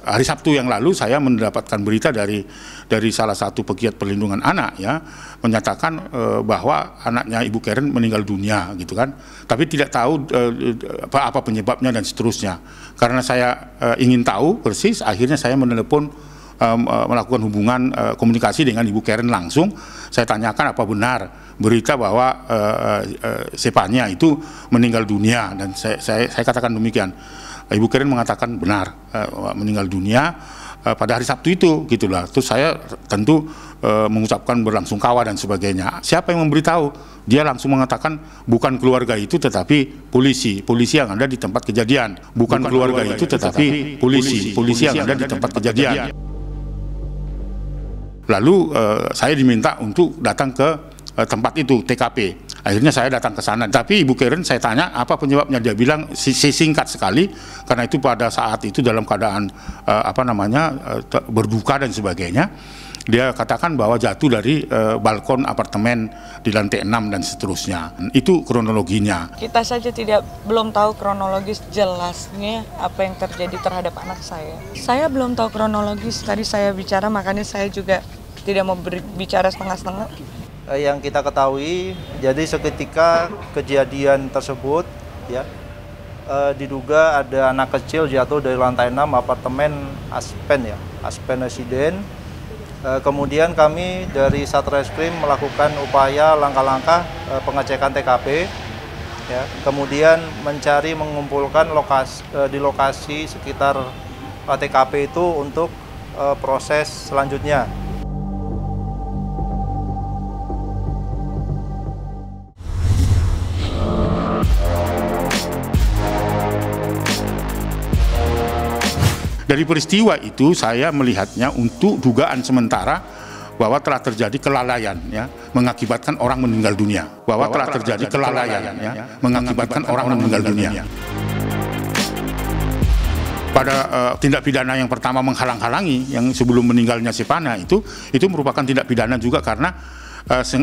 hari Sabtu yang lalu saya mendapatkan berita dari salah satu pegiat perlindungan anak ya, menyatakan bahwa anaknya Ibu Karen meninggal dunia gitu kan, tapi tidak tahu apa penyebabnya dan seterusnya. Karena saya ingin tahu persis, akhirnya saya menelepon, melakukan hubungan komunikasi dengan Ibu Karen langsung. Saya tanyakan apa benar berita bahwa Sepanya itu meninggal dunia, dan saya katakan demikian. Ibu Karen mengatakan benar meninggal dunia pada hari Sabtu itu, gitulah. Terus saya tentu mengucapkan berlangsungkawa dan sebagainya. Siapa yang memberitahu? Dia langsung mengatakan bukan keluarga itu tetapi polisi yang ada di tempat kejadian. Bukan keluarga itu tetapi polisi yang ada di tempat kejadian. Lalu saya diminta untuk datang ke tempat itu, TKP. Akhirnya saya datang ke sana. Tapi Ibu Karen saya tanya apa penyebabnya, dia bilang singkat sekali, karena itu pada saat itu dalam keadaan berduka dan sebagainya. Dia katakan bahwa jatuh dari balkon apartemen di lantai 6 dan seterusnya. Itu kronologinya. Kita saja belum tahu kronologis jelasnya apa yang terjadi terhadap anak saya. Saya belum tahu kronologis, tadi saya bicara, makanya saya juga tidak mau bicara setengah-setengah. Yang kita ketahui, jadi seketika kejadian tersebut ya, diduga ada anak kecil jatuh dari lantai 6 apartemen Aspen Residen. Kemudian kami dari Satreskrim melakukan upaya langkah-langkah pengecekan TKP, ya, kemudian mengumpulkan di lokasi sekitar TKP itu untuk proses selanjutnya. Dari peristiwa itu saya melihatnya untuk dugaan sementara bahwa telah terjadi kelalaian ya, mengakibatkan orang meninggal dunia. Bahwa telah terjadi kelalaian ya, mengakibatkan orang meninggal dunia. Pada tindak pidana yang pertama menghalang-halangi yang sebelum meninggalnya Sepana itu merupakan tindak pidana juga karena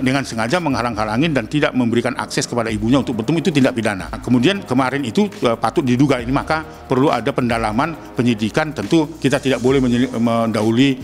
dengan sengaja menghalang-halangin dan tidak memberikan akses kepada ibunya untuk bertemu, itu tindak pidana. Kemudian kemarin itu patut diduga ini, maka perlu ada pendalaman penyidikan. Tentu kita tidak boleh mendahului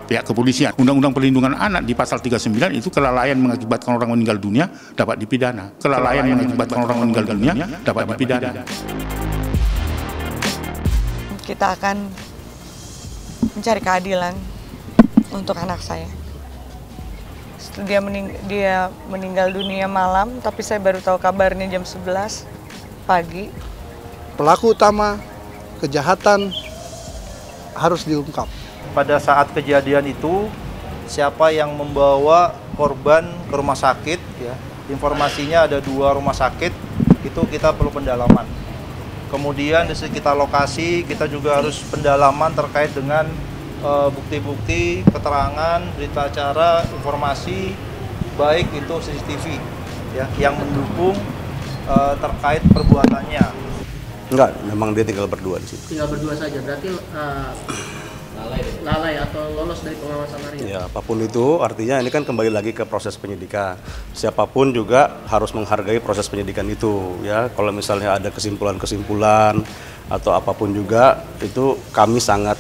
pihak kepolisian. Undang-Undang Perlindungan Anak di pasal 39 itu kelalaian mengakibatkan orang meninggal dunia dapat dipidana. Kelalaian mengakibatkan orang meninggal dunia dapat dipidana. Kita akan mencari keadilan untuk anak saya. Dia meninggal dunia malam, tapi saya baru tahu kabarnya jam 11 pagi. Pelaku utama kejahatan harus diungkap. Pada saat kejadian itu, siapa yang membawa korban ke rumah sakit, ya, informasinya ada 2 rumah sakit, itu kita perlu pendalaman. Kemudian di sekitar lokasi kita juga harus pendalaman terkait dengan bukti-bukti, keterangan, berita acara, informasi, baik itu CCTV ya, yang mendukung terkait perbuatannya. Enggak, memang dia tinggal berdua di situ. Tinggal berdua saja, berarti lalai atau lolos dari pengawasan harian? Ya, apapun itu, artinya ini kan kembali lagi ke proses penyidikan. Siapapun juga harus menghargai proses penyidikan itu, ya. Kalau misalnya ada kesimpulan-kesimpulan atau apapun juga, itu kami sangat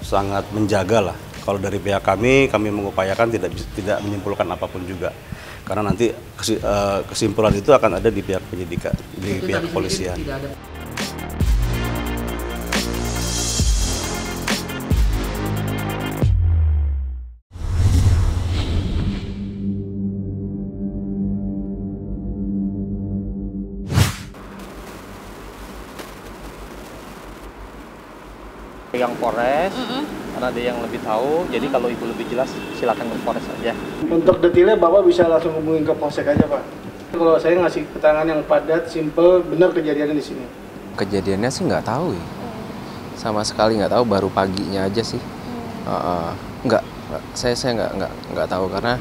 sangat menjaga lah. Kalau dari pihak kami mengupayakan tidak menyimpulkan apapun juga. Karena nanti kesimpulan itu akan ada di pihak penyidikan, di pihak kepolisian. Yang Polres, karena dia yang lebih tahu. Jadi kalau Ibu lebih jelas, silakan ke Polres saja. Untuk detailnya Bapak bisa langsung hubungin ke Polsek aja, Pak. Kalau saya ngasih keterangan yang padat, simple, benar kejadiannya di sini. Kejadiannya sih nggak tahu ya, sama sekali nggak tahu. Baru paginya aja sih. Saya nggak tahu karena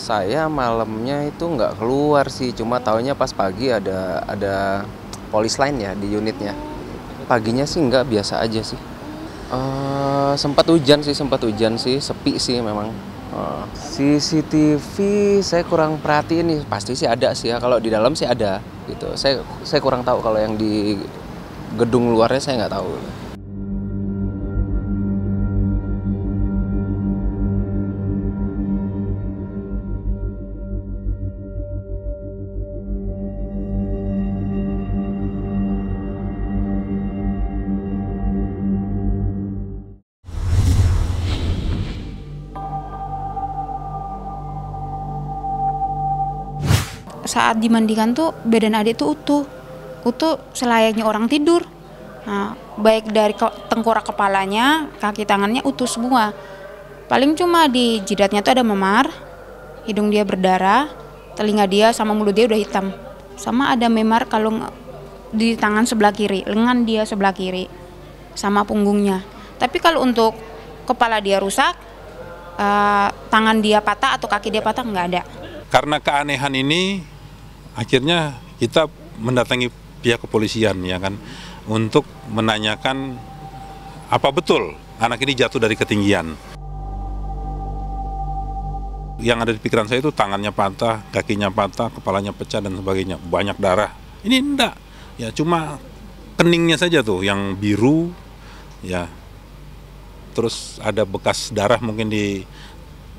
saya malamnya itu nggak keluar sih. Cuma taunya pas pagi ada polis lain ya di unitnya. Paginya sih nggak, biasa aja sih. Sempat hujan sih, sepi sih memang. CCTV saya kurang perhatiin nih, pasti sih ada sih ya. Kalau di dalam sih ada gitu. Saya kurang tahu kalau yang di gedung luarnya saya nggak tahu. Saat dimandikan tuh badan adik tuh utuh selayaknya orang tidur. Nah, baik dari tengkorak kepalanya, kaki tangannya utuh semua. Paling cuma di jidatnya tuh ada memar, hidung dia berdarah, telinga dia sama mulut dia udah hitam. Sama ada memar kalau di tangan sebelah kiri, lengan dia sebelah kiri, sama punggungnya. Tapi kalau untuk kepala dia rusak, tangan dia patah atau kaki dia patah nggak ada. Karena keanehan ini akhirnya kita mendatangi pihak kepolisian ya kan untuk menanyakan apa betul anak ini jatuh dari ketinggian. Yang ada di pikiran saya itu tangannya patah, kakinya patah, kepalanya pecah dan sebagainya, banyak darah. Ini enggak, ya cuma keningnya saja tuh yang biru, ya. Terus ada bekas darah mungkin di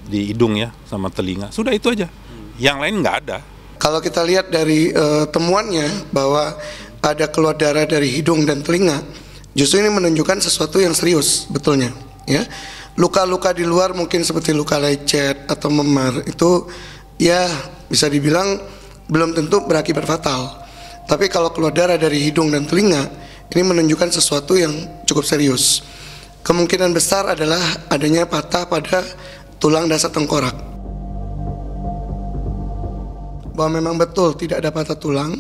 hidung ya sama telinga. Sudah itu aja. Yang lain nggak ada. Kalau kita lihat dari temuannya bahwa ada keluar darah dari hidung dan telinga, justru ini menunjukkan sesuatu yang serius betulnya, ya. Luka-luka di luar mungkin seperti luka lecet atau memar itu ya bisa dibilang belum tentu berakibat fatal. Tapi kalau keluar darah dari hidung dan telinga, ini menunjukkan sesuatu yang cukup serius. Kemungkinan besar adalah adanya patah pada tulang dasar tengkorak. Bahwa memang betul tidak ada patah tulang,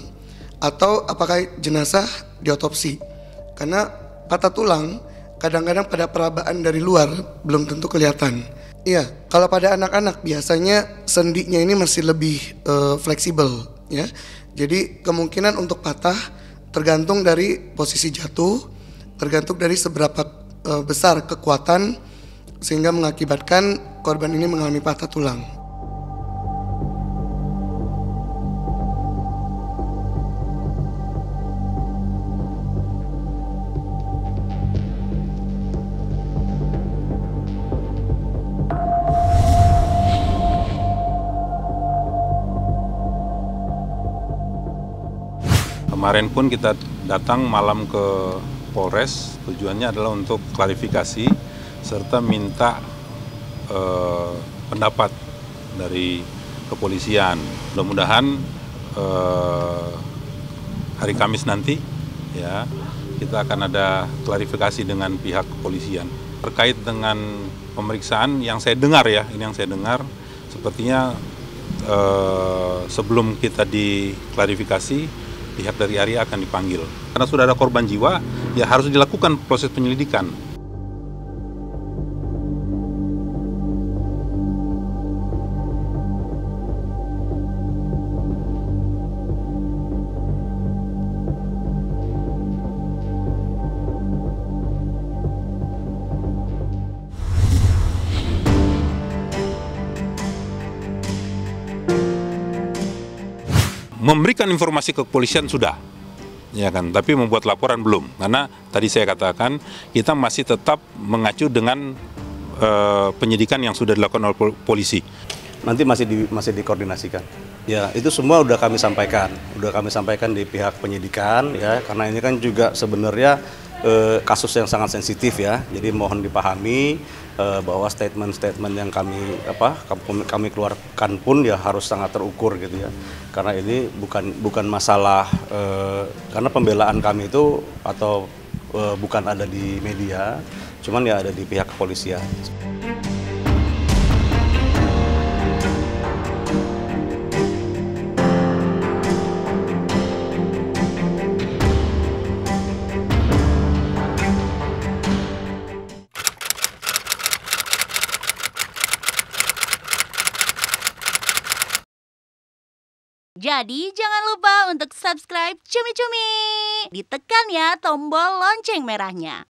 atau apakah jenazah diotopsi. Karena patah tulang kadang-kadang pada perabaan dari luar belum tentu kelihatan. Iya, kalau pada anak-anak biasanya sendinya ini masih lebih fleksibel, ya. Jadi kemungkinan untuk patah tergantung dari posisi jatuh, tergantung dari seberapa besar kekuatan sehingga mengakibatkan korban ini mengalami patah tulang. Kemarin pun kita datang malam ke Polres, tujuannya adalah untuk klarifikasi serta minta pendapat dari kepolisian. Mudah-mudahan hari Kamis nanti ya kita akan ada klarifikasi dengan pihak kepolisian terkait dengan pemeriksaan yang saya dengar ya, ini yang saya dengar sepertinya sebelum kita diklarifikasi pihak dari ARI akan dipanggil. Karena sudah ada korban jiwa, ya harus dilakukan proses penyelidikan. Memberikan informasi ke kepolisian sudah, ya kan. Tapi membuat laporan belum, karena tadi saya katakan kita masih tetap mengacu dengan penyidikan yang sudah dilakukan oleh polisi. Nanti masih dikoordinasikan. Ya itu semua udah kami sampaikan di pihak penyidikan ya, karena ini kan juga sebenarnya kasus yang sangat sensitif ya. Jadi mohon dipahami bahwa statement-statement yang kami keluarkan pun ya harus sangat terukur gitu ya. Karena ini bukan masalah karena pembelaan kami itu atau bukan ada di media, cuman ya ada di pihak kepolisian. Jadi jangan lupa untuk subscribe Cumi Cumi. Ditekan ya tombol lonceng merahnya.